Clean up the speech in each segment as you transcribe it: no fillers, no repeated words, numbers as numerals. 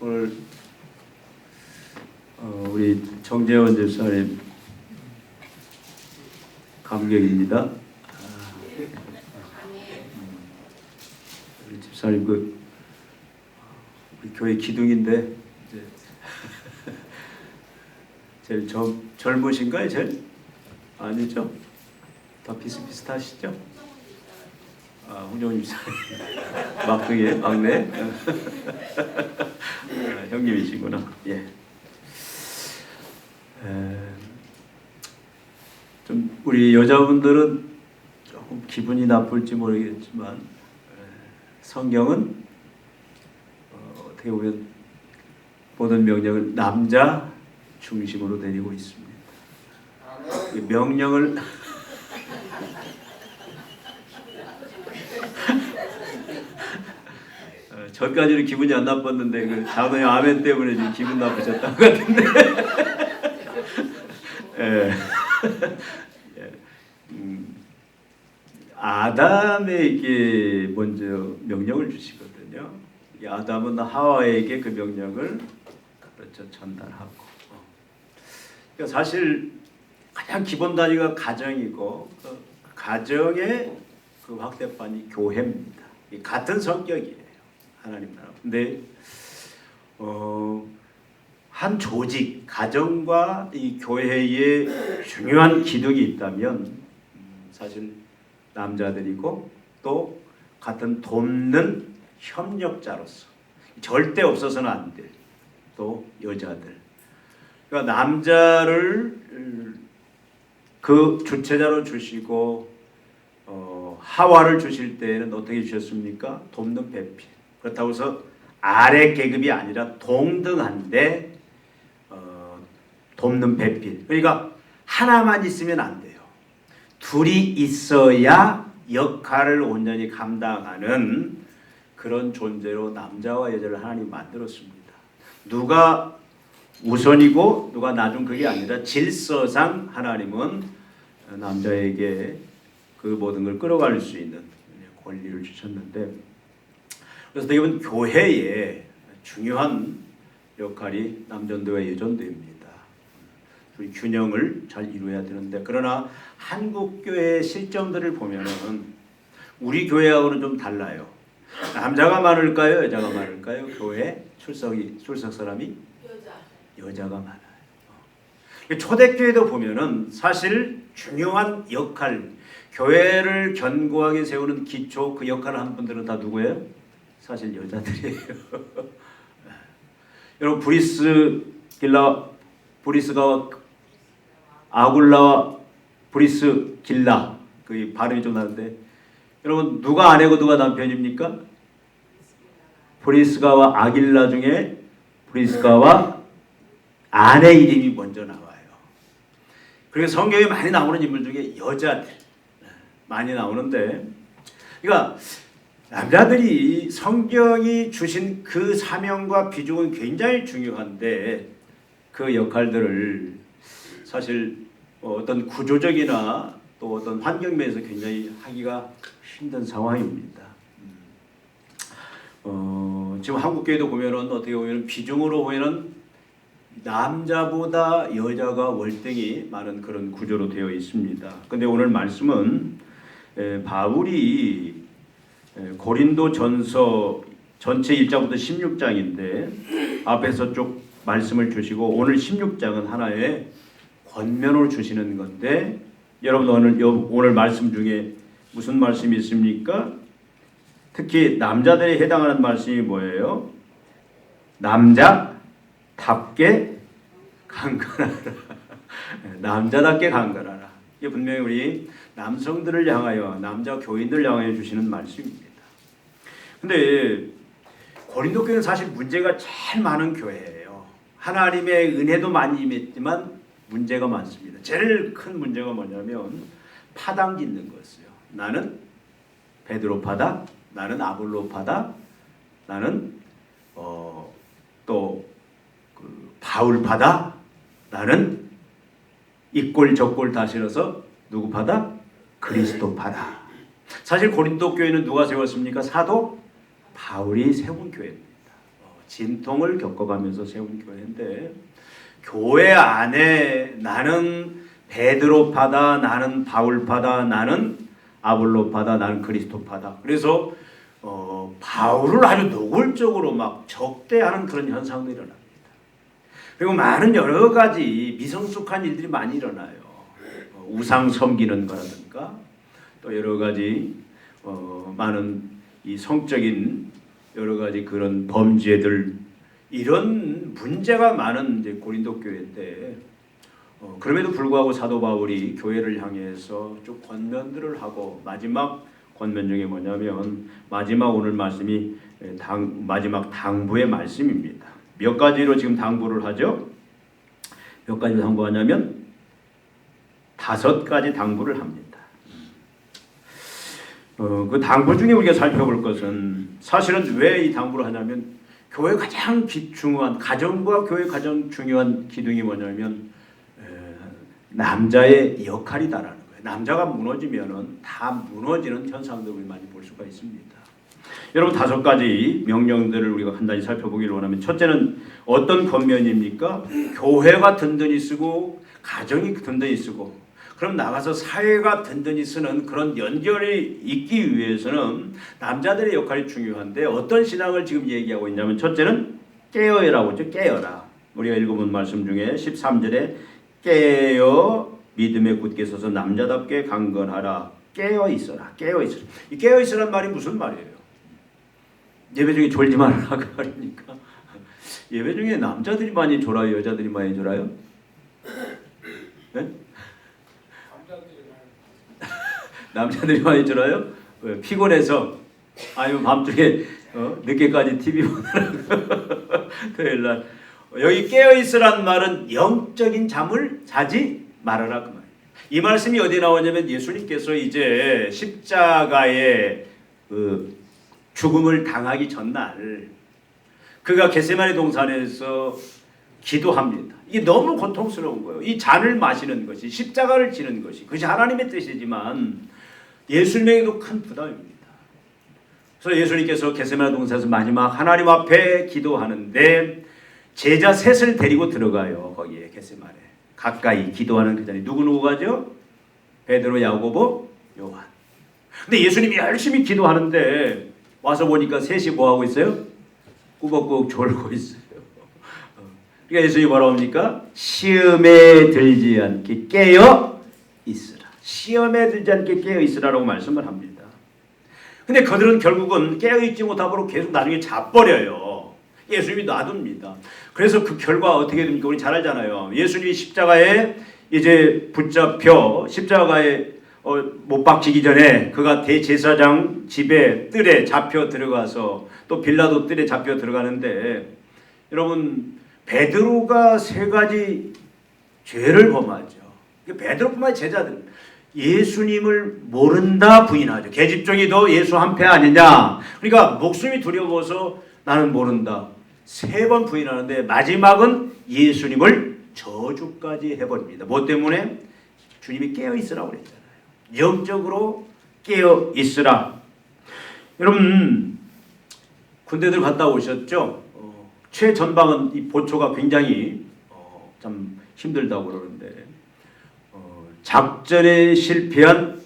오늘 우리 정재원 집사님 감격입니다. 우리 집사님 우리 교회 기둥인데 이제 제일 젊으신가요? 제일? 아니죠? 다 비슷비슷하시죠? 홍정훈 집사님 막둥이 막내 형님이시구나. 예. 좀 우리 여자분들은 조금 기분이 나쁠지 모르겠지만 성경은 어떻게 보면 모든 명령을 남자 중심으로 내리고 있습니다. 명령을 전까지는 기분이 안 나빴는데 그 장로의 아멘 때문에 지금 기분 나쁘셨던 것 같은데. 예. 아담에게 먼저 명령을 주시거든요. 아담은 하와에게 그 명령을 그렇죠 전달하고. 그러니까 사실 가장 기본 단위가 가정이고 그 가정의 그 확대판이 교회입니다. 같은 성격이에요. 하나님 나라. 근데 한 조직, 가정과 이 교회에 중요한 기둥이 있다면 사실 남자들이고 또 같은 돕는 협력자로서 절대 없어서는 안 될 또 여자들. 그러니까 남자를 그 주체자로 주시고 하와를 주실 때에는 어떻게 주셨습니까? 돕는 배필. 그렇다고 해서 아래 계급이 아니라 동등한데 돕는 배필. 그러니까 하나만 있으면 안 돼요. 둘이 있어야 역할을 온전히 감당하는 그런 존재로 남자와 여자를 하나님이 만들었습니다. 누가 우선이고 누가 나중 그게 아니라 질서상 하나님은 남자에게 그 모든 걸 끌어갈 수 있는 권리를 주셨는데, 그래서 어떻게 보면 교회의 중요한 역할이 남전도와 여전도입니다. 우리 균형을 잘 이루어야 되는데, 그러나 한국 교회의 실정들을 보면은 우리 교회하고는 좀 달라요. 남자가 많을까요? 여자가 많을까요? 교회 출석 사람이 여자가 많아요. 초대교회도 보면은 사실 중요한 역할, 교회를 견고하게 세우는 기초 그 역할을 하는 분들은 다 누구예요? 사실 여자들이에요. 여러분 브리스가 아굴라와 브리스길라 그 발음이 좀 나는데, 여러분 누가 아내고 누가 남편입니까? 브리스가와 아길라 중에 브리스가와 아내 이름이 먼저 나와요. 그리고 성경에 많이 나오는 인물 중에 여자들 많이 나오는데, 그러니까 남자들이 성경이 주신 그 사명과 비중은 굉장히 중요한데 그 역할들을 사실 어떤 구조적이나 또 어떤 환경면에서 굉장히 하기가 힘든 상황입니다. 지금 한국교회도 보면은 어떻게 보면 비중으로 보면은 남자보다 여자가 월등히 많은 그런 구조로 되어 있습니다. 근데 오늘 말씀은 바울이 고린도 전서 전체 1장부터 16장인데 앞에서 쭉 말씀을 주시고 오늘 16장은 하나의 권면을 주시는 건데, 여러분 오늘 말씀 중에 무슨 말씀이 있습니까? 특히 남자들에 해당하는 말씀이 뭐예요? 남자답게 강건하라. 남자답게 강건하라. 이게 분명히 우리 남성들을 향하여, 남자 교인들을 향하여 주시는 말씀입니다. 근데 고린도 교회는 사실 문제가 제일 많은 교회예요. 하나님의 은혜도 많이 임했지만 문제가 많습니다. 제일 큰 문제가 뭐냐면 파당 짓는 거였어요. 나는 베드로파다, 나는 아볼로파다, 나는 또 바울파다, 나는 이꼴 저꼴 다 실어서 누구 파다? 그리스도파다. 사실 고린도 교회는 누가 세웠습니까? 사도 바울이 세운 교회입니다. 진통을 겪어가면서 세운 교회인데 교회 안에 나는 베드로파다, 나는 바울파다, 나는 아볼로파다, 나는 그리스도파다. 그래서 바울을 아주 노골적으로 막 적대하는 그런 현상도 일어납니다. 그리고 많은 여러 가지 미성숙한 일들이 많이 일어나요. 우상 섬기는 거라든가 또 여러 가지 많은 이 성적인 여러 가지 그런 범죄들 이런 문제가 많은 이제 고린도 교회인데 그럼에도 불구하고 사도 바울이 교회를 향해서 쭉 권면들을 하고 마지막 권면 중에 뭐냐면 마지막 오늘 말씀이 마지막 당부의 말씀입니다. 몇 가지로 지금 당부를 하죠? 몇 가지로 당부하냐면 5가지 당부를 합니다. 그 당부 중에 우리가 살펴볼 것은 사실은 왜 이 당부를 하냐면 교회 가장 중요한 가정과 교회 가장 중요한 기둥이 뭐냐면 남자의 역할이다라는 거예요. 남자가 무너지면은 다 무너지는 현상들을 많이 볼 수가 있습니다. 여러분 5가지 명령들을 우리가 간단히 살펴보기를 원하면 첫째는 어떤 권면입니까? 교회가 든든히 쓰고 가정이 든든히 쓰고 그럼 나가서 사회가 든든히 쓰는 그런 연결이 있기 위해서는 남자들의 역할이 중요한데 어떤 신앙을 지금 얘기하고 있냐면 첫째는 깨어라고 하죠. 깨어라. 우리가 읽어본 말씀 중에 13절에 깨어 믿음에 굳게 서서 남자답게 강건하라. 깨어 있어라. 깨어 있어라. 이 깨어 있으란 말이 무슨 말이에요? 예배 중에 졸지 말라고 말입니까? 예배 중에 남자들이 많이 졸아요? 여자들이 많이 졸아요? 네? 남자들이 많이 졸아요? 왜? 피곤해서 아니면 밤중에 늦게까지 TV 보느라고 토요일 날 여기 깨어있으란 말은 영적인 잠을 자지 말아라 그 말이에요. 이 말씀이 어디에 나오냐면 예수님께서 이제 십자가의 그 죽음을 당하기 전날 그가 겟세마네 동산에서 기도합니다. 이게 너무 고통스러운 거예요. 이 잔을 마시는 것이 십자가를 지는 것이 그것이 하나님의 뜻이지만 예수님에게도 큰 부담입니다. 그래서 예수님께서 겟세마네 동산에서 마지막 하나님 앞에 기도하는데 제자 셋을 데리고 들어가요. 거기에 겟세마네 가까이 기도하는 그 자리에 누구 가죠? 베드로, 야고보, 요한. 근데 예수님이 열심히 기도하는데 와서 보니까 셋이 뭐 하고 있어요? 꾸벅꾸벅 졸고 있어요. 그러니까 예수님이 뭐라고 합니까? 시험에 들지 않게 깨어 있으라. 시험에 들지 않게 깨어 있으라라고 말씀을 합니다. 근데 그들은 결국은 깨어 있지 못하고 계속 나중에 자버려요. 예수님이 놔둡니다. 그래서 그 결과 어떻게 됩니까? 우리 잘 알잖아요. 예수님이 십자가에 이제 붙잡혀 십자가에 못 박히기 전에 그가 대제사장 집에 뜰에 잡혀 들어가서 또 빌라도 뜰에 잡혀 들어가는데 여러분 베드로가 3가지 죄를 범하죠. 베드로뿐만 제자들 예수님을 모른다 부인하죠. 계집종이 너 예수 한패 아니냐. 그러니까 목숨이 두려워서 나는 모른다. 3번 부인하는데 마지막은 예수님을 저주까지 해버립니다. 뭐 때문에? 주님이 깨어있으라고 그랬잖아요. 영적으로 깨어있으라. 여러분 군대들 갔다 오셨죠? 최전방은 이 보초가 굉장히 좀 힘들다고 그러는데 작전에 실패한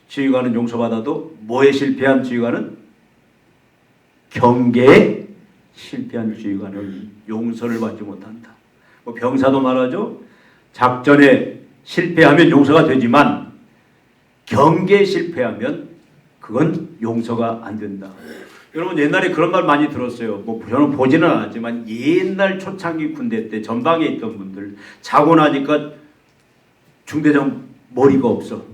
지휘관은 용서받아도 뭐에 실패한 지휘관은 경계에 실패한 지휘관은 용서를 받지 못한다. 병사도 말하죠. 작전에 실패하면 용서가 되지만 경계에 실패하면 그건 용서가 안 된다. 여러분 옛날에 그런 말 많이 들었어요. 저는 보지는 않았지만 옛날 초창기 군대 때 전방에 있던 분들 자고 나니까 중대장 머리가 없어.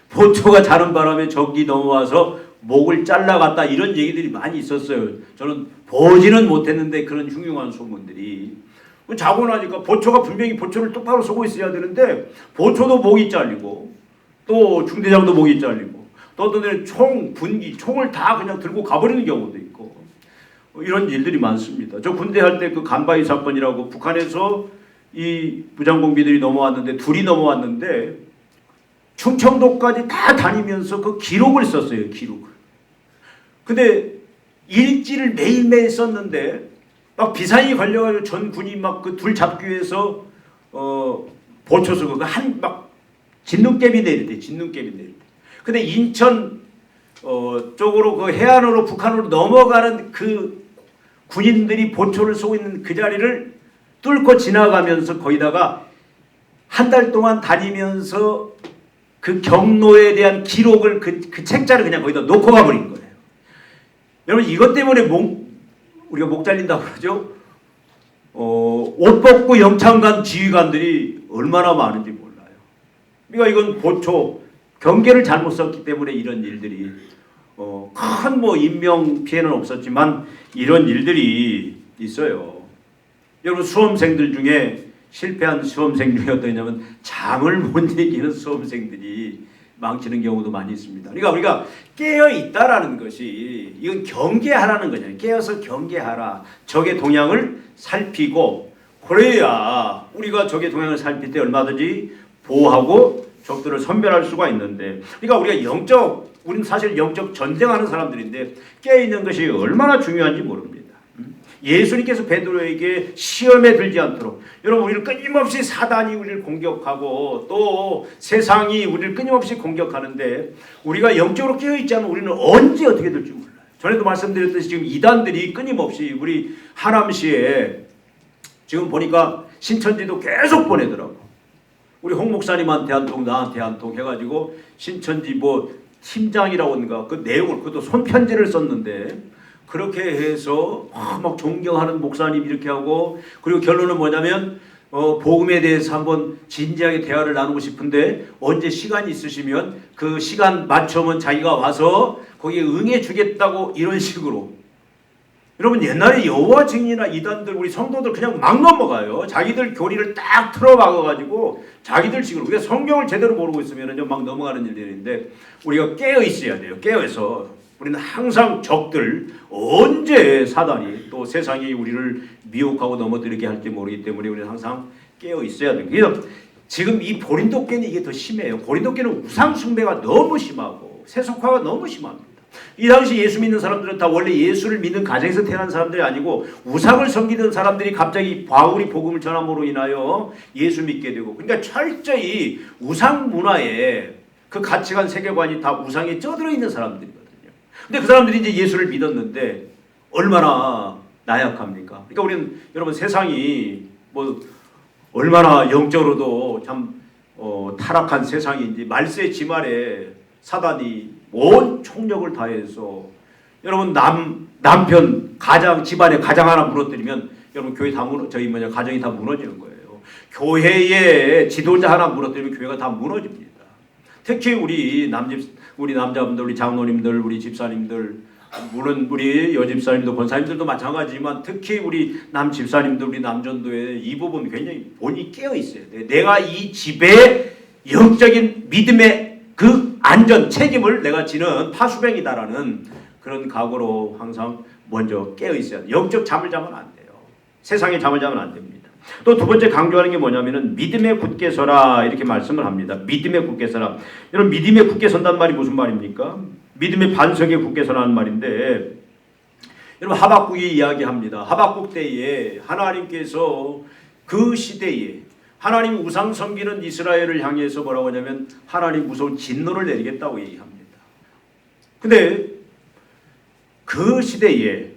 보초가 자는 바람에 적이 넘어와서 목을 잘라갔다 이런 얘기들이 많이 있었어요. 저는 보지는 못했는데 그런 흉흉한 소문들이 자고 나니까 보초가 분명히 보초를 똑바로 쏘고 있어야 되는데 보초도 목이 잘리고 또 중대장도 목이 잘리고 또 어떤 데는 분기 총을 다 그냥 들고 가버리는 경우도 있고 이런 일들이 많습니다. 저 군대 할 때 그 간바이 사건이라고 북한에서 이 무장공비들이 넘어왔는데 둘이 넘어왔는데 충청도까지 다 다니면서 그 기록을 썼어요. 기록을. 근데 일지를 매일매일 썼는데 막 비상이 걸려가지고 전 군이 막 그 둘 잡기 위해서 보초서 그 한 막 진눈깨비 내릴 때 진눈깨비 내릴 때. 근데 인천 쪽으로 그 해안으로 북한으로 넘어가는 그 군인들이 보초를 쏘고 있는 그 자리를 뚫고 지나가면서 거기다가 한 달 동안 다니면서 그 경로에 대한 기록을 그 책자를 그냥 거기다 놓고 가버린 거예요. 여러분 이것 때문에 우리가 목 잘린다고 그러죠. 옷 벗고 영창 간 지휘관들이 얼마나 많은지 몰라요. 그러니까 이건 보초 경계를 잘못 썼기 때문에 이런 일들이 큰 뭐 인명 피해는 없었지만 이런 일들이 있어요. 여러분 수험생들 중에 실패한 수험생 중에 어떠냐면 잠을 못 이기는 수험생들이 망치는 경우도 많이 있습니다. 그러니까 우리가 깨어 있다라는 것이 이건 경계하라는 거잖아요. 깨어서 경계하라. 적의 동향을 살피고 그래야 우리가 적의 동향을 살필 때 얼마든지 보호하고 적들을 선별할 수가 있는데, 그러니까 우리가 우리는 사실 영적 전쟁하는 사람들인데 깨어 있는 것이 얼마나 중요한지 모릅니다. 예수님께서 베드로에게 시험에 들지 않도록, 여러분 우리를 끊임없이 사단이 우리를 공격하고 또 세상이 우리를 끊임없이 공격하는데 우리가 영적으로 깨어있지 않으면 우리는 언제 어떻게 될지 몰라요. 전에도 말씀드렸듯이 지금 이단들이 끊임없이 우리 하남시에 지금 보니까 신천지도 계속 보내더라고. 우리 홍 목사님한테 한 통 나한테 한 통 해가지고 신천지 뭐 팀장이라고인가 그 내용을, 그것도 손편지를 썼는데 그렇게 해서 막 존경하는 목사님 이렇게 하고, 그리고 결론은 뭐냐면 복음에 대해서 한번 진지하게 대화를 나누고 싶은데 언제 시간이 있으시면 그 시간 맞춰면 자기가 와서 거기에 응해 주겠다고, 이런 식으로. 여러분 옛날에 여호와 증인이나 이단들 우리 성도들 그냥 막 넘어가요. 자기들 교리를 딱 틀어박아가지고 자기들 식으로. 우리가 성경을 제대로 모르고 있으면 막 넘어가는 일들인데 우리가 깨어 있어야 돼요. 깨어서 우리는 항상 적들, 언제 사단이 또 세상이 우리를 미혹하고 넘어뜨리게 할지 모르기 때문에 우리는 항상 깨어 있어야 돼요. 그래서 지금 이 고린도 교회는 이게 더 심해요. 고린도 교회는 우상 숭배가 너무 심하고 세속화가 너무 심합니다. 이 당시 예수 믿는 사람들은 다 원래 예수를 믿는 가정에서 태어난 사람들이 아니고 우상을 섬기던 사람들이 갑자기 바울이 복음을 전함으로 인하여 예수 믿게 되고, 그러니까 철저히 우상 문화에 그 가치관 세계관이 다 우상에 쪄들어 있는 사람들이거든요. 근데 그 사람들이 이제 예수를 믿었는데 얼마나 나약합니까? 그러니까 우리는 여러분 세상이 뭐 얼마나 영적으로도 참 타락한 세상인지, 말세 지말에 사단이 온 총력을 다해서 여러분 남편 가장 집안에 가장 하나 무너뜨리면 여러분 교회 다 가정이 다 무너지는 거예요. 교회의 지도자 하나 무너뜨리면 교회가 다 무너집니다. 특히 우리 남자분들, 우리 장로님들, 우리 집사님들, 물론 우리 여집사님도 권사님들도 마찬가지지만 특히 우리 남집사님들, 우리 남전도에 이 부분 굉장히 본인이 깨어 있어야 돼. 내가 이 집의 영적인 믿음의 그 안전 책임을 내가 지는 파수병이다라는 그런 각오로 항상 먼저 깨어 있어야 돼. 영적 잠을 자면 안 돼요. 세상에 잠을 자면 안 됩니다. 또 두 번째 강조하는 게 뭐냐면은 믿음에 굳게 서라 이렇게 말씀을 합니다. 믿음에 굳게 서라. 여러분 믿음에 굳게 선단 말이 무슨 말입니까? 믿음의 반석에 굳게 서라는 말인데, 여러분 하박국이 이야기합니다. 하박국 때에 하나님께서 그 시대에 하나님 우상 섬기는 이스라엘을 향해서 뭐라고 하냐면 하나님 무서운 진노를 내리겠다고 얘기합니다. 근데 그 시대에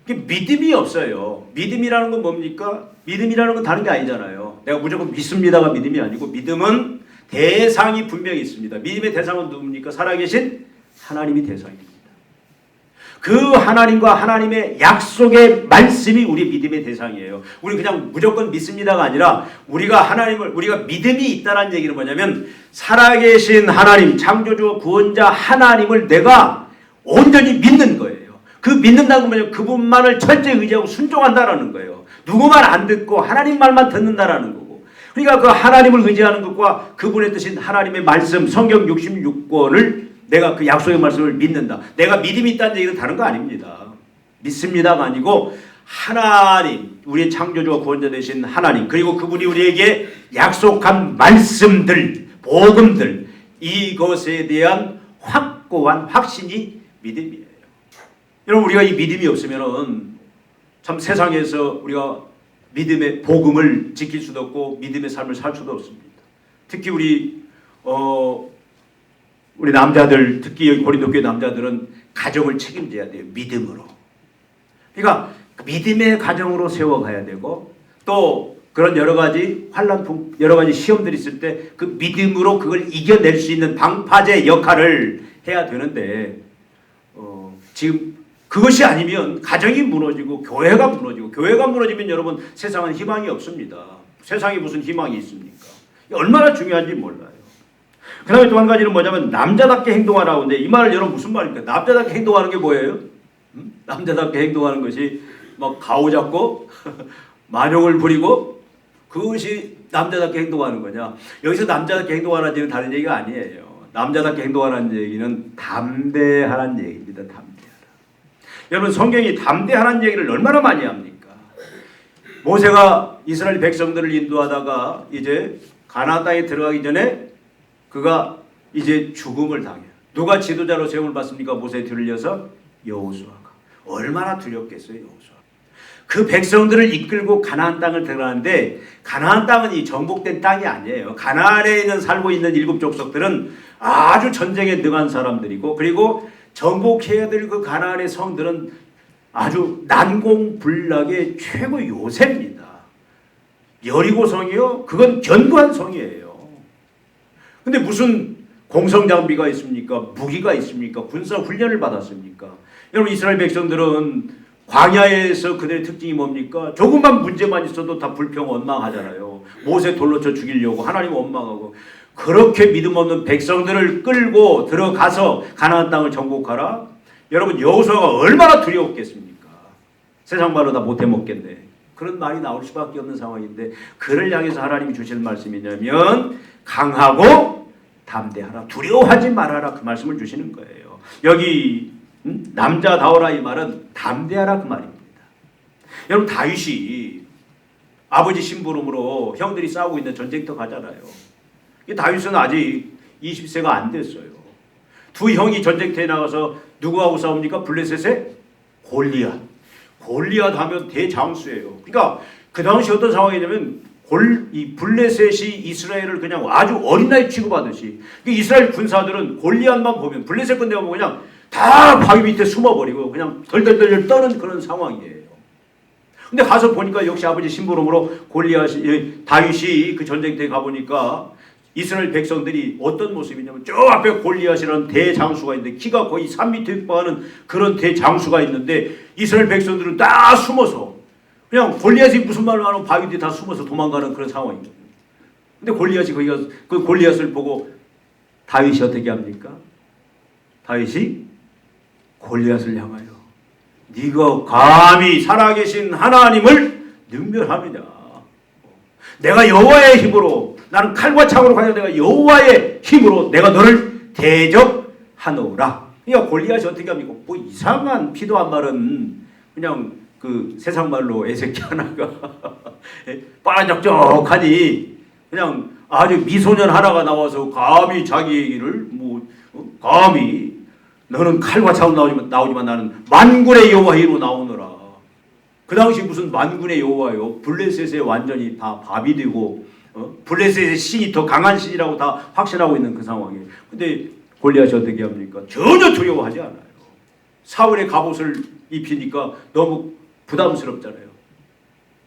믿음이 없어요. 믿음이라는 건 뭡니까? 믿음이라는 건 다른 게 아니잖아요. 내가 무조건 믿습니다가 믿음이 아니고, 믿음은 대상이 분명히 있습니다. 믿음의 대상은 누굽니까? 살아계신 하나님이 대상입니다. 그 하나님과 하나님의 약속의 말씀이 우리 믿음의 대상이에요. 우리 그냥 무조건 믿습니다가 아니라 우리가 믿음이 있다는 얘기는 뭐냐면 살아계신 하나님, 창조주 구원자 하나님을 내가 온전히 믿는 거예요. 그 믿는다는 건 뭐냐면 그분만을 철저히 의지하고 순종한다라는 거예요. 누구 말 안 듣고 하나님 말만 듣는다라는 거고. 그러니까 그 하나님을 의지하는 것과 그분의 뜻인 하나님의 말씀, 성경 66권을 내가 그 약속의 말씀을 믿는다. 내가 믿음이 있다는 얘기는 다른 거 아닙니다. 믿습니다가 아니고 하나님, 우리의 창조주와 구원자 되신 하나님, 그리고 그분이 우리에게 약속한 말씀들, 복음들, 이것에 대한 확고한 확신이 믿음이에요. 여러분 우리가 이 믿음이 없으면은 참 세상에서 우리가 믿음의 복음을 지킬 수도 없고 믿음의 삶을 살 수도 없습니다. 특히 우리 남자들, 특히 고린도 교회 남자들은 가정을 책임져야 돼요. 믿음으로. 그러니까 믿음의 가정으로 세워가야 되고 또 그런 여러 가지 환란, 여러 가지 시험들이 있을 때 그 믿음으로 그걸 이겨낼 수 있는 방파제 역할을 해야 되는데 지금 그것이 아니면 가정이 무너지고 교회가 무너지면 여러분 세상은 희망이 없습니다. 세상에 무슨 희망이 있습니까? 얼마나 중요한지 몰라요. 그 다음에 또 한 가지는 뭐냐면 남자답게 행동하라고 하는데 이 말을 여러분 무슨 말입니까? 남자답게 행동하는 게 뭐예요? 남자답게 행동하는 것이 막 가오 잡고 만용을 부리고 그것이 남자답게 행동하는 거냐? 여기서 남자답게 행동하라는 얘기는 다른 얘기가 아니에요. 남자답게 행동하라는 얘기는 담대하라는 얘기입니다. 담대하라. 여러분 성경이 담대하라는 얘기를 얼마나 많이 합니까? 모세가 이스라엘 백성들을 인도하다가 이제 가나안 땅에 들어가기 전에 그가 이제 죽음을 당해요. 누가 지도자로 세움을 받습니까? 모세의 뒤를 이어서 여호수아가. 얼마나 두렵겠어요, 여호수아. 그 백성들을 이끌고 가나안 땅을 들어가는데 가나안 땅은 이 정복된 땅이 아니에요. 가나안에 있는 살고 있는 일곱 족속들은 아주 전쟁에 능한 사람들이고 그리고 정복해야 될 그 가나안의 성들은 아주 난공불락의 최고 요새입니다. 여리고 성이요? 그건 견고한 성이에요. 근데 무슨 공성장비가 있습니까? 무기가 있습니까? 군사 훈련을 받았습니까? 여러분 이스라엘 백성들은 광야에서 그들의 특징이 뭡니까? 조금만 문제만 있어도 다 불평 원망하잖아요. 모세 돌로 쳐 죽이려고 하나님 원망하고 그렇게 믿음 없는 백성들을 끌고 들어가서 가나안 땅을 정복하라. 여러분 여호수아가 얼마나 두려웠겠습니까? 세상 말로 다 못해 먹겠네. 그런 말이 나올 수밖에 없는 상황인데 그를 향해서 하나님이 주실 말씀이냐면 강하고 담대하라. 두려워하지 말아라. 그 말씀을 주시는 거예요. 여기 남자다워라 이 말은 담대하라 그 말입니다. 여러분 다윗이 아버지 심부름으로 형들이 싸우고 있는 전쟁터 가잖아요. 다윗은 아직 20세가 안 됐어요. 두 형이 전쟁터에 나가서 누구하고 싸웁니까? 블레셋의 골리앗. 골리앗 하면 대장수예요. 그러니까 그 당시 어떤 상황이냐면 이 블레셋이 이스라엘을 그냥 아주 어린 나이 취급하듯이 이스라엘 군사들은 골리앗만 보면 블레셋 군대가 보면 그냥 다 바위 밑에 숨어버리고 그냥 덜덜덜 떠는 그런 상황이에요. 근데 가서 보니까 역시 아버지 심부름으로 다윗이 그 전쟁터에 가보니까 이스라엘 백성들이 어떤 모습이냐면 저 앞에 골리앗이라는 대장수가 있는데 키가 거의 3m 육박하는 그런 대장수가 있는데 이스라엘 백성들은 다 숨어서 그냥 골리앗이 무슨 말을 하면 바위 뒤에 다 숨어서 도망가는 그런 상황입니다. 근데 골리앗이 거기가 그 골리앗을 보고 다윗이 어떻게 합니까? 다윗이 골리앗을 향하여 네가 감히 살아계신 하나님을 능멸하느냐? 내가 여호와의 힘으로 나는 칼과 창으로 가냐 내가 여호와의 힘으로 내가 너를 대적하노라. 그러니까 골리앗이 어떻게 합니까? 뭐 이상한 피도 안 마른 그냥 그 세상 말로 애새끼 하나가 빠적적하니 그냥 아주 미소년 하나가 나와서 감히 자기 얘기를 감히 너는 칼과 창으로 나오지만 나는 만군의 여호와의 힘으로 나오노라. 그 당시 무슨 만군의 여호와요? 블레셋에 완전히 다 밥이 되고 블레셋의 신이 더 강한 신이라고 다 확신하고 있는 그 상황이에요. 근데 골리앗이 어떻게 합니까? 전혀 두려워하지 않아요. 사울의 갑옷을 입히니까 너무 부담스럽잖아요.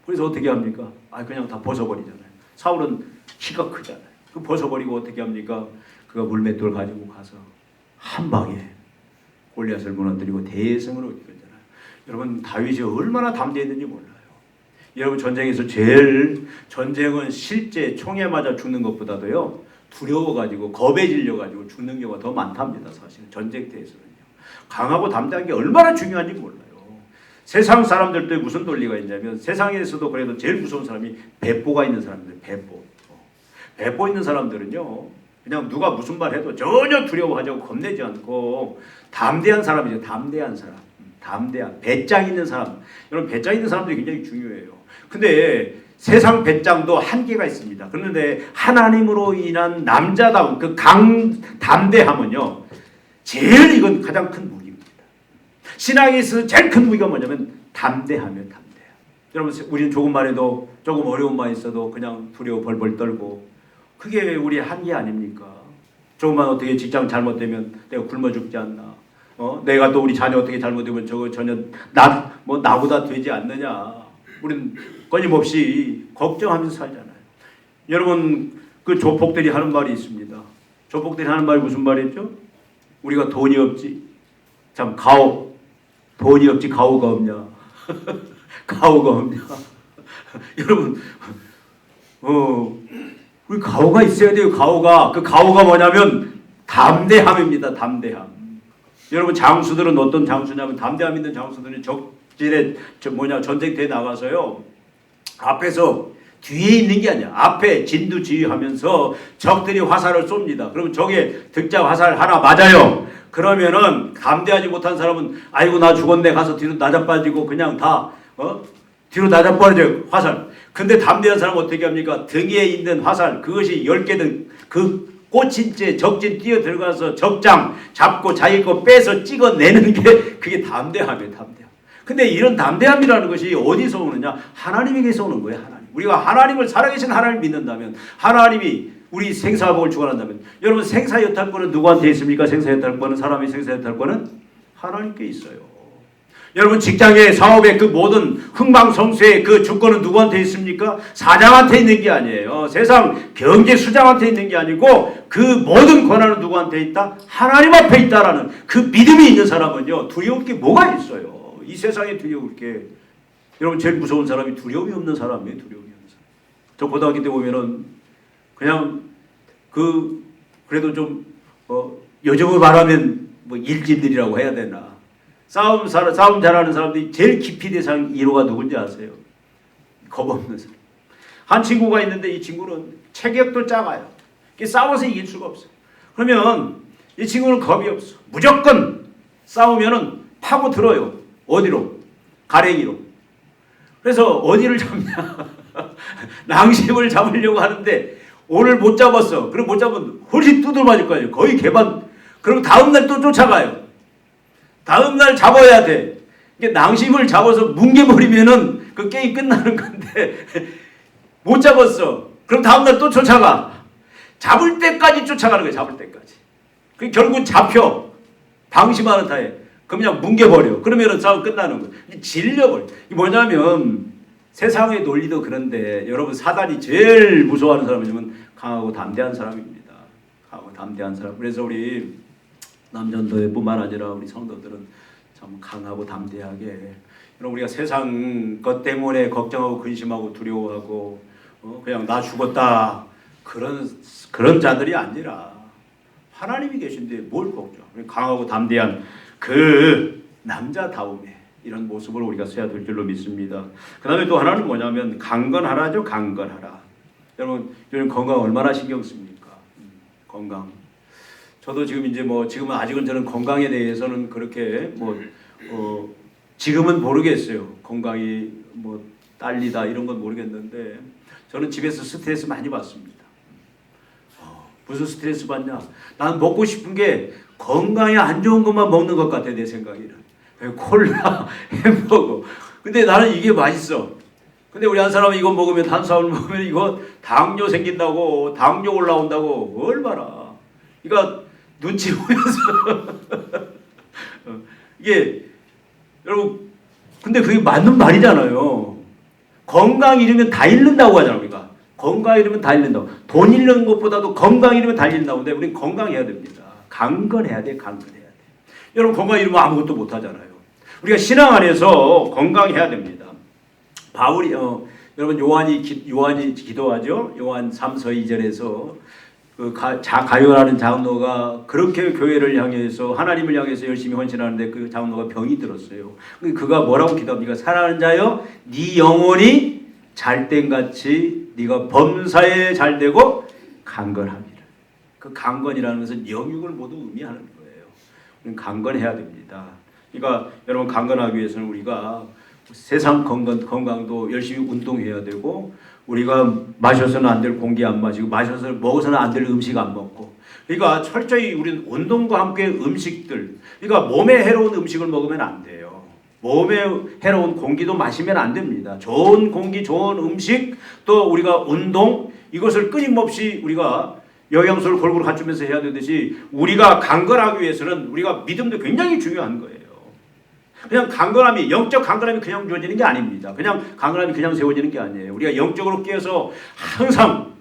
그래서 어떻게 합니까? 그냥 다 벗어버리잖아요. 사울은 키가 크잖아요. 그 벗어버리고 어떻게 합니까? 그가 물맷돌 가지고 가서 한 방에 골리앗을 무너뜨리고 대성으로 이끌잖아요. 여러분 다윗이 얼마나 담대했는지 몰라요. 여러분 전쟁에서 전쟁은 실제 총에 맞아 죽는 것보다도요 두려워가지고 겁에 질려가지고 죽는 경우가 더 많답니다. 사실 전쟁터에서는요. 강하고 담대한 게 얼마나 중요한지 몰라요. 세상 사람들도 무슨 논리가 있냐면 세상에서도 그래도 제일 무서운 사람이 배포가 있는 사람들. 배포 있는 사람들은요 그냥 누가 무슨 말 해도 전혀 두려워하지 않고 겁내지 않고 담대한 사람이죠. 담대한 사람. 담대한 배짱 있는 사람. 여러분 배짱 있는 사람들이 굉장히 중요해요. 근데 세상 배짱도 한계가 있습니다. 그런데 하나님으로 인한 남자다운 그 담대함은요 제일 이건 가장 큰 무기입니다. 신앙에 있어서 제일 큰 무기가 뭐냐면 담대하며 담대함. 여러분 우리는 조금만 해도 조금 어려운 말 있어도 그냥 두려워 벌벌 떨고 그게 우리의 한계 아닙니까? 조금만 어떻게 직장 잘못되면 내가 굶어 죽지 않나? 내가 또 우리 자녀 어떻게 잘못되면 저거 전혀 나보다 되지 않느냐? 우리는 끊임없이 걱정하면서 살잖아요. 여러분 그 조폭들이 하는 말이 있습니다. 조폭들이 하는 말이 무슨 말이죠? 우리가 돈이 없지. 참 돈이 없지 가오가 없냐? 가오가 없냐? 여러분 우리 가오가 있어야 돼요. 가오가. 그 가오가 뭐냐면 담대함입니다. 담대함. 여러분 장수들은 어떤 장수냐면 담대함 있는 장수들은 적진에 전쟁터에 나가서요. 앞에서 뒤에 있는 게 아니야. 앞에 진두지휘하면서 적들이 화살을 쏩니다. 그러면 적의 득자 화살 하나 맞아요. 그러면은 담대하지 못한 사람은 아이고 나 죽었네 가서 뒤로 낮아빠지고 그냥 다 뒤로 낮아빠져요. 화살. 근데 담대한 사람은 어떻게 합니까? 등에 있는 화살 그것이 10개든 그 꽂힌 채 적진 뛰어 들어가서 적장 잡고 자기 거 빼서 찍어내는 게 그게 담대함이에요. 담대함. 근데 이런 담대함이라는 것이 어디서 오느냐? 하나님에게서 오는 거예요. 하나님. 우리가 하나님을 살아계신 하나님을 믿는다면 하나님이 우리 생사복을 주관한다면 여러분 생사여탈권은 누구한테 있습니까? 생사여탈권은 사람의 생사여탈권은 하나님께 있어요. 여러분 직장의 사업의 그 모든 흥망성쇠의 그 주권은 누구한테 있습니까? 사장한테 있는 게 아니에요. 세상 경제 수장한테 있는 게 아니고 그 모든 권한은 누구한테 있다? 하나님 앞에 있다라는 그 믿음이 있는 사람은요 두려울 게 뭐가 있어요? 이 세상에 두려울 게 여러분 제일 무서운 사람이 두려움이 없는 사람이에요. 두려움이 없는 사람. 저 고등학교 때 보면은 그냥 그래도 좀 요즘을 말하면 뭐 일진들이라고 해야 되나? 싸움 잘하는 사람들이 제일 깊이 대상 1호가 누군지 아세요? 겁 없는 사람. 한 친구가 있는데 이 친구는 체격도 작아요. 싸워서 이길 수가 없어요. 그러면 이 친구는 겁이 없어. 무조건 싸우면은 파고 들어요. 어디로? 가랭이로. 그래서 어디를 잡냐? 낭심을 잡으려고 하는데 오늘 못 잡았어. 그럼 못 잡으면 훨씬 두들 맞을 거예요. 거의 개반. 그럼 다음날 또 쫓아가요. 다음날 잡아야 돼. 이게 낭심을 잡아서 뭉개버리면은 그 게임 끝나는 건데 못 잡았어. 그럼 다음날 또 쫓아가. 잡을 때까지 쫓아가는 거예요. 잡을 때까지. 그 결국 잡혀. 방심하는 타에. 그럼 그냥 뭉개버려. 그러면은 싸움 끝나는 거예요. 질려버려. 이게 뭐냐면 세상의 논리도 그런데 여러분 사단이 제일 무서워하는 사람이면 강하고 담대한 사람입니다. 강하고 담대한 사람. 그래서 우리 남전도회뿐만 아니라 우리 성도들은 참 강하고 담대하게 여러분 우리가 세상 것 때문에 걱정하고 근심하고 두려워하고 그냥 나 죽었다 그런 자들이 아니라 하나님이 계신데 뭘 걱정? 강하고 담대한 그 남자다움의 이런 모습을 우리가 써야 될 줄로 믿습니다. 그 다음에 또 하나는 뭐냐면 강건하라죠. 강건하라. 여러분 요즘 건강 얼마나 신경 씁니까? 건강. 저도 지금은 아직은 저는 건강에 대해서는 그렇게 지금은 모르겠어요. 건강이 딸리다 이런 건 모르겠는데 저는 집에서 스트레스 많이 받습니다. 무슨 스트레스 받냐? 난 먹고 싶은 게 건강에 안 좋은 것만 먹는 것 같아 내 생각에는. 콜라, 햄버거. 근데 나는 이게 맛있어. 근데 우리 한 사람은 이거 먹으면 탄수화물 먹으면 이거 당뇨 생긴다고 당뇨 올라온다고 뭘 봐라. 그러니까 눈치 보면서 이게 여러분 근데 그게 맞는 말이잖아요. 건강 잃으면 다 잃는다고 하잖아요. 우리가 건강 잃으면 다 잃는다고. 돈 잃는 것보다도 건강 잃으면 다 잃는다고. 근데 우리는 건강해야 됩니다. 강건해야 돼. 강건해야 돼. 여러분 건강 잃으면 아무것도 못 하잖아요. 우리가 신앙 안에서 건강해야 됩니다. 바울이 여러분 요한이 기도하죠. 요한 3서 2절에서 가요라는 장로가 그렇게 교회를 향해서 하나님을 향해서 열심히 헌신하는데 그 장로가 병이 들었어요. 그가 뭐라고 기도합니까? 사랑하는 자여 네 영혼이 잘된같이 네가 범사에 잘되고 강건함이라. 그 강건이라는 것은 영육을 모두 의미하는 거예요. 우리는 강건해야 됩니다. 그러니까 여러분 강건하기 위해서는 우리가 세상 건강도 열심히 운동해야 되고 우리가 마셔서는 안 될 공기 안 마시고 먹어서는 안 될 음식 안 먹고 그러니까 철저히 우리는 운동과 함께 음식들 그러니까 몸에 해로운 음식을 먹으면 안 돼요. 몸에 해로운 공기도 마시면 안 됩니다. 좋은 공기, 좋은 음식 또 우리가 운동 이것을 끊임없이 우리가 영양소를 골고루 갖추면서 해야 되듯이 우리가 강건하기 위해서는 우리가 믿음도 굉장히 중요한 거예요. 그냥 강건함이 영적 강건함이 그냥 주어지는 게 아닙니다. 그냥 강건함이 그냥 세워지는 게 아니에요. 우리가 영적으로 깨어서 항상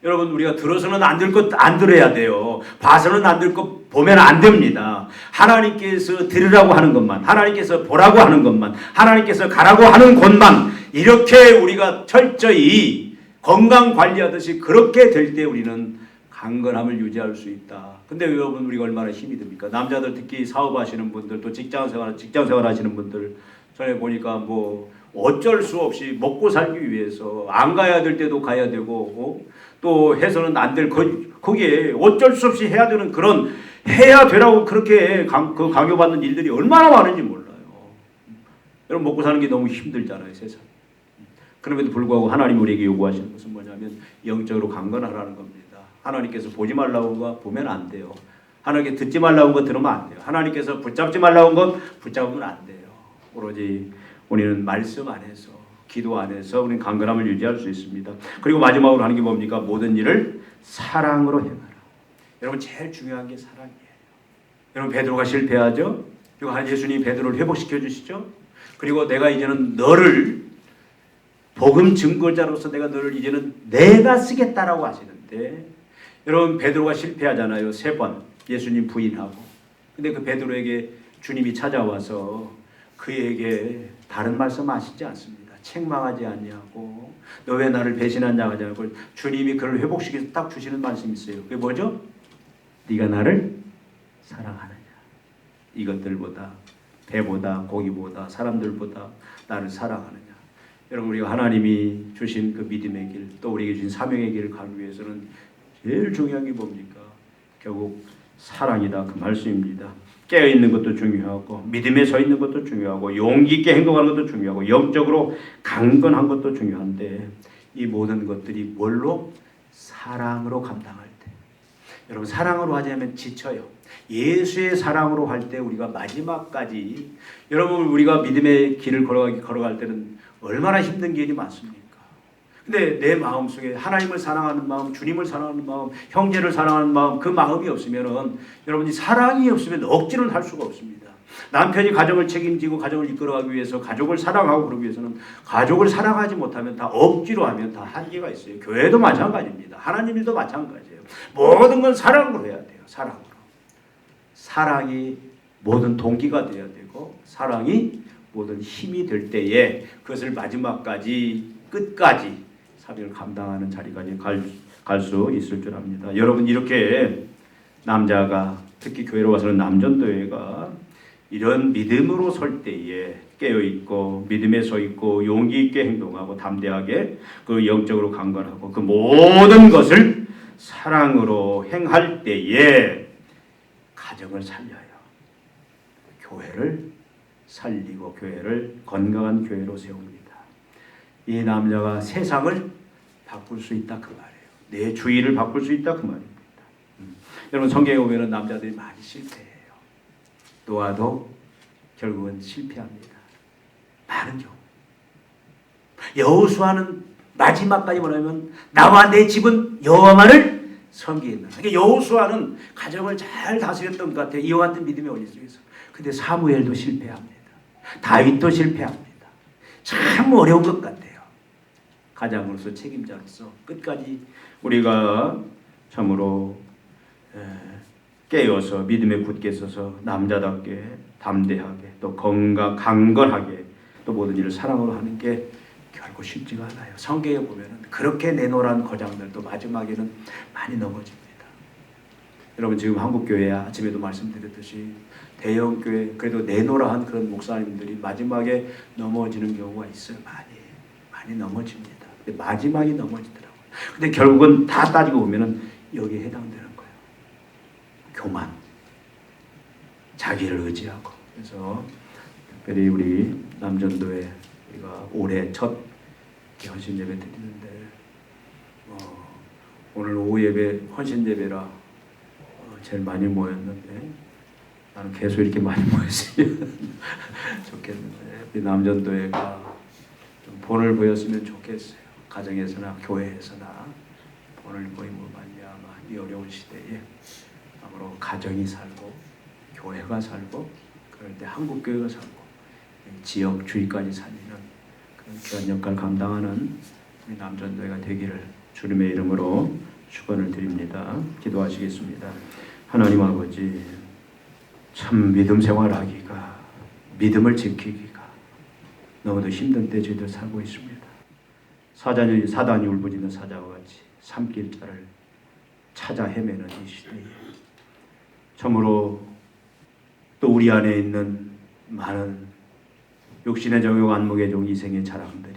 여러분 우리가 들어서는 안 될 것 안 들어야 돼요. 봐서는 안 될 것 보면 안 됩니다. 하나님께서 들으라고 하는 것만 하나님께서 보라고 하는 것만 하나님께서 가라고 하는 곳만 이렇게 우리가 철저히 건강 관리하듯이 그렇게 될 때 우리는 강건함을 유지할 수 있다. 근데 여러분 우리가 얼마나 힘이 듭니까? 남자들 특히 사업하시는 분들 또 직장생활 하시는 분들 전에 보니까 뭐 어쩔 수 없이 먹고 살기 위해서 안 가야 될 때도 가야 되고 또 해서는 안 될 거기에 어쩔 수 없이 해야 되는 그런 해야 되라고 그렇게 강요받는 일들이 얼마나 많은지 몰라요. 여러분 먹고 사는 게 너무 힘들잖아요, 세상. 그럼에도 불구하고 하나님 우리에게 요구하시는 것은 뭐냐면 영적으로 강건하라는 겁니다. 하나님께서 보지 말라고 한 거 보면 안 돼요. 하나님께 듣지 말라고 한 거 들으면 안 돼요. 하나님께서 붙잡지 말라고 한 건 붙잡으면 안 돼요. 오로지 우리는 말씀 안에서 기도 안에서 우리는 강건함을 유지할 수 있습니다. 그리고 마지막으로 하는 게 뭡니까? 모든 일을 사랑으로 행하라. 여러분 제일 중요한 게 사랑이에요. 여러분 베드로가 실패하죠? 그리고 예수님이 베드로를 회복시켜 주시죠? 그리고 내가 이제는 너를 복음 증거자로서 내가 너를 이제는 내가 쓰겠다라고 하시는데 여러분 베드로가 실패하잖아요. 3번 예수님 부인하고. 근데 그 베드로에게 주님이 찾아와서 그에게 다른 말씀 하시지 않습니다. 책망하지 아니하고 너 왜 나를 배신하냐 하지 않고 주님이 그를 회복시켜서 딱 주시는 말씀이 있어요. 그게 뭐죠? 네가 나를 사랑하느냐. 이것들보다 배보다 고기보다 사람들보다 나를 사랑하느냐. 여러분 우리가 하나님이 주신 그 믿음의 길 또 우리에게 주신 사명의 길을 가기 위해서는 제일 중요한 게 뭡니까? 결국 사랑이다 그 말씀입니다. 깨어있는 것도 중요하고 믿음에 서 있는 것도 중요하고 용기 있게 행동하는 것도 중요하고 영적으로 강건한 것도 중요한데 이 모든 것들이 뭘로? 사랑으로 감당할 때. 여러분 사랑으로 하자면 지쳐요. 예수의 사랑으로 할 때 우리가 마지막까지 여러분 우리가 믿음의 길을 걸어갈 때는 얼마나 힘든 길이 많습니까? 근데 내 마음속에 하나님을 사랑하는 마음, 주님을 사랑하는 마음, 형제를 사랑하는 마음 그 마음이 없으면은 여러분이 사랑이 없으면 억지로는 할 수가 없습니다. 남편이 가정을 책임지고 가정을 이끌어가기 위해서 가족을 사랑하고 그러기 위해서는 가족을 사랑하지 못하면 다 억지로 하면 다 한계가 있어요. 교회도 마찬가지입니다. 하나님 일도 마찬가지예요. 모든 건 사랑으로 해야 돼요. 사랑으로. 사랑이 모든 동기가 되어야 되고 사랑이 모든 힘이 될 때에 그것을 마지막까지 끝까지 사명을 감당하는 자리까지 갈 수 있을 줄 압니다. 여러분 이렇게 남자가 특히 교회로 와서는 남전도회가 이런 믿음으로 설 때에 깨어있고 믿음에 서 있고 용기 있게 행동하고 담대하게 그 영적으로 강건하고 그 모든 것을 사랑으로 행할 때에 가정을 살려요. 교회를 살리고 교회를 건강한 교회로 세웁니다. 이 남자가 세상을 바꿀 수 있다 그 말이에요. 내 주위를 바꿀 수 있다 그 말입니다. 여러분 성경에 보면 남자들이 많이 실패해요. 노아도 결국은 실패합니다. 많은 경우. 여호수아는 마지막까지 뭐냐면 나와 내 집은 여호와만을 섬기겠다. 그러니까 여호수아는 가정을 잘 다스렸던 것 같아요. 이와 같은 믿음의 원리 속에서. 근데 사무엘도 실패합니다. 다윗도 실패합니다. 참 어려운 것 같아요. 가장으로서 책임자로서 끝까지 우리가 참으로 깨어서 믿음에 굳게 서서 남자답게 담대하게 또 강건하게 또 모든 일을 사랑으로 하는 게 결코 쉽지가 않아요. 성경에 보면은 그렇게 내노란 거장들도 마지막에는 많이 넘어집니다. 여러분 지금 한국교회 아침에도 말씀드렸듯이 대형교회 그래도 내노라한 그런 목사님들이 마지막에 넘어지는 경우가 있어요. 많이 넘어집니다. 근데 마지막에 넘어지더라고요. 근데 결국은 다 따지고 보면은 여기에 해당되는 거예요. 교만, 자기를 의지하고. 그래서 특별히 우리 남전도회 우리가 올해 첫 헌신 예배 드리는데 오늘 오후 예배 헌신 예배라 제일 많이 모였는데 나는 계속 이렇게 많이 모였으면 좋겠는데 우리 남전도회가 좀 본을 보였으면 좋겠어요. 가정에서나 교회에서나 본을 보임으로 말미암아 이 어려운 시대에 앞으로 가정이 살고 교회가 살고 그럴 때 한국 교회가 살고 지역 주의까지 살리는 그런 귀한 역할을 감당하는 우리 남전도회가 되기를 주님의 이름으로 축원을 드립니다. 기도하시겠습니다. 하나님 아버지, 참 믿음 생활하기가, 믿음을 지키기가 너무도 힘든 때 저희들 살고 있습니다. 사단이 울부짖는 사자와 같이 삼킬자를 찾아 헤매는 이 시대에 참으로 또 우리 안에 있는 많은 육신의 정욕, 안목의 종, 이생의 자랑들이,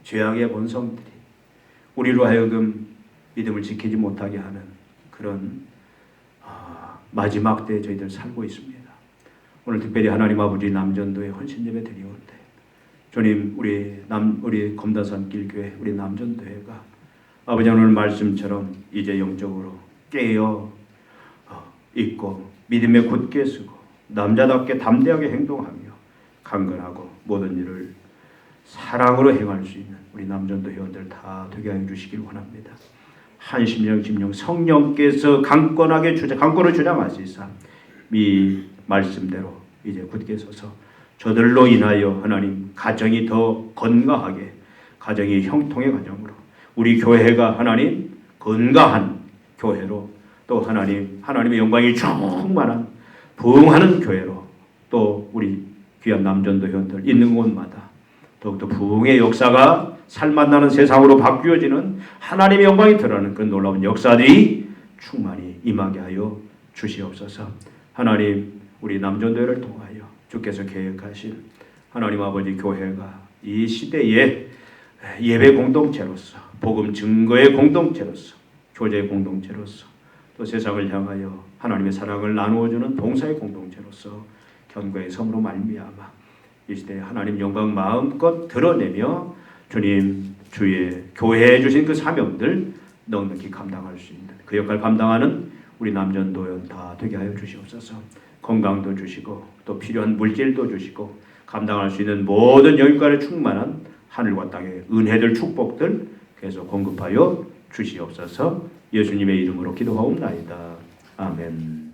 죄악의 본성들이 우리로 하여금 믿음을 지키지 못하게 하는 그런 마지막 때에 저희들 살고 있습니다. 오늘 특별히 하나님 아버지 남전도에 헌신 예배 드리오는데 주님, 우리 검다산길 교회 우리 남전도회가 아버지 오늘 말씀처럼 이제 영적으로 깨어 있고 믿음에 굳게 서고 남자답게 담대하게 행동하며 강건하고 모든 일을 사랑으로 행할 수 있는 우리 남전도 회원들 다 되게 하여 주시길 원합니다. 한심령 심령 성령께서 강권을 주장하시사 이 말씀대로 이제 굳게 서서 저들로 인하여 하나님 가정이 더 건강하게, 가정이 형통의 가정으로 우리 교회가 하나님 건강한 교회로 또 하나님의 영광이 충만한 부흥하는 교회로 또 우리 귀한 남전도 회원들 있는 곳마다 더욱더 부흥의 역사가 살맛나는 세상으로 바뀌어지는 하나님의 영광이 드러나는 그 놀라운 역사들이 충만히 임하게 하여 주시옵소서. 하나님, 우리 남전도회를 통하여 주께서 계획하신 하나님 아버지 교회가 이 시대에 예배 공동체로서, 복음 증거의 공동체로서, 교제의 공동체로서, 또 세상을 향하여 하나님의 사랑을 나누어주는 봉사의 공동체로서 견고의 섬으로 말미암아 이 시대에 하나님 영광 마음껏 드러내며 주님 주의 교회에 주신 그 사명들 넉넉히 감당할 수 있는 그 역할 감당하는 우리 남전도원 다 되게 하여 주시옵소서. 건강도 주시고 또 필요한 물질도 주시고 감당할 수 있는 모든 영역과의 충만한 하늘과 땅의 은혜들 축복들 계속 공급하여 주시옵소서. 예수님의 이름으로 기도하옵나이다. 아멘.